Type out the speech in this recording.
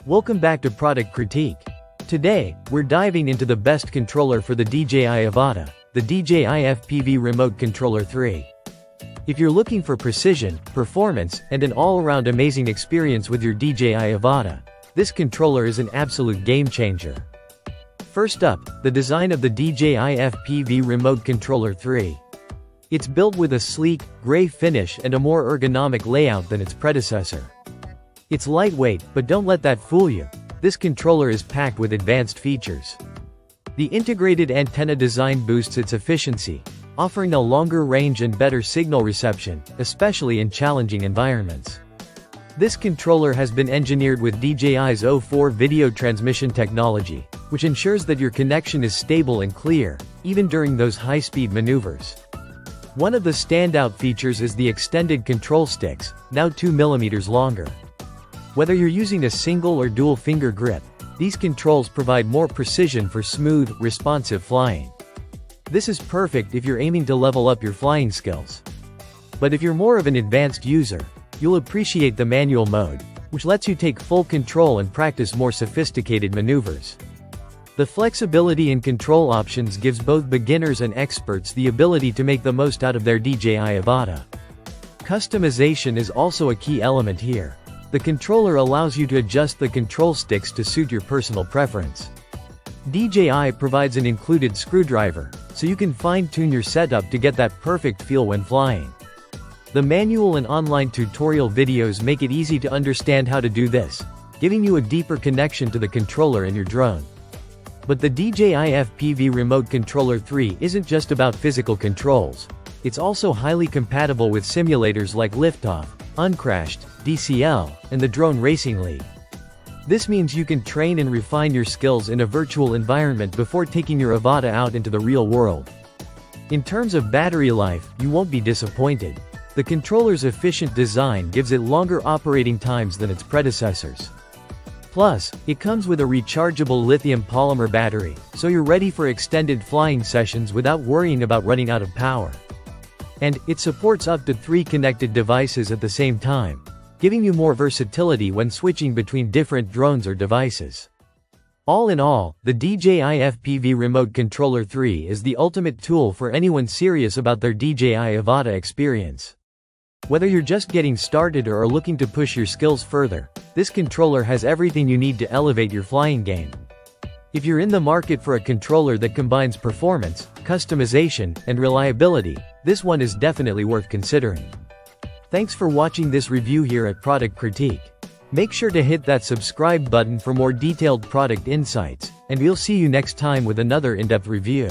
Welcome back to Product Critique. Today, we're diving into the best controller for the DJI Avata, the DJI FPV Remote Controller 3. If you're looking for precision, performance, and an all-around amazing experience with your DJI Avata, this controller is an absolute game-changer. First up, the design of the DJI FPV Remote Controller 3. It's built with a sleek, gray finish and a more ergonomic layout than its predecessor. It's lightweight, but don't let that fool you. This controller is packed with advanced features. The integrated antenna design boosts its efficiency, offering a longer range and better signal reception, especially in challenging environments. This controller has been engineered with DJI's O4 video transmission technology, which ensures that your connection is stable and clear, even during those high-speed maneuvers. One of the standout features is the extended control sticks, now 2 mm longer. Whether you're using a single or dual finger grip, these controls provide more precision for smooth, responsive flying. This is perfect if you're aiming to level up your flying skills. But if you're more of an advanced user, you'll appreciate the manual mode, which lets you take full control and practice more sophisticated maneuvers. The flexibility in control options gives both beginners and experts the ability to make the most out of their DJI Avata. Customization is also a key element here. The controller allows you to adjust the control sticks to suit your personal preference. DJI provides an included screwdriver, so you can fine-tune your setup to get that perfect feel when flying. The manual and online tutorial videos make it easy to understand how to do this, giving you a deeper connection to the controller in your drone. But the DJI FPV Remote Controller 3 isn't just about physical controls. It's also highly compatible with simulators like Liftoff, Uncrashed, DCL, and the Drone Racing League. This means you can train and refine your skills in a virtual environment before taking your Avata out into the real world. In terms of battery life, you won't be disappointed. The controller's efficient design gives it longer operating times than its predecessors. Plus, it comes with a rechargeable lithium polymer battery, so you're ready for extended flying sessions without worrying about running out of power. And, it supports up to 3 connected devices at the same time, giving you more versatility when switching between different drones or devices. All in all, the DJI FPV Remote Controller 3 is the ultimate tool for anyone serious about their DJI Avata experience. Whether you're just getting started or are looking to push your skills further, this controller has everything you need to elevate your flying game. If you're in the market for a controller that combines performance, customization, and reliability, this one is definitely worth considering. Thanks for watching this review here at Product Critique. Make sure to hit that subscribe button for more detailed product insights, and we'll see you next time with another in-depth review.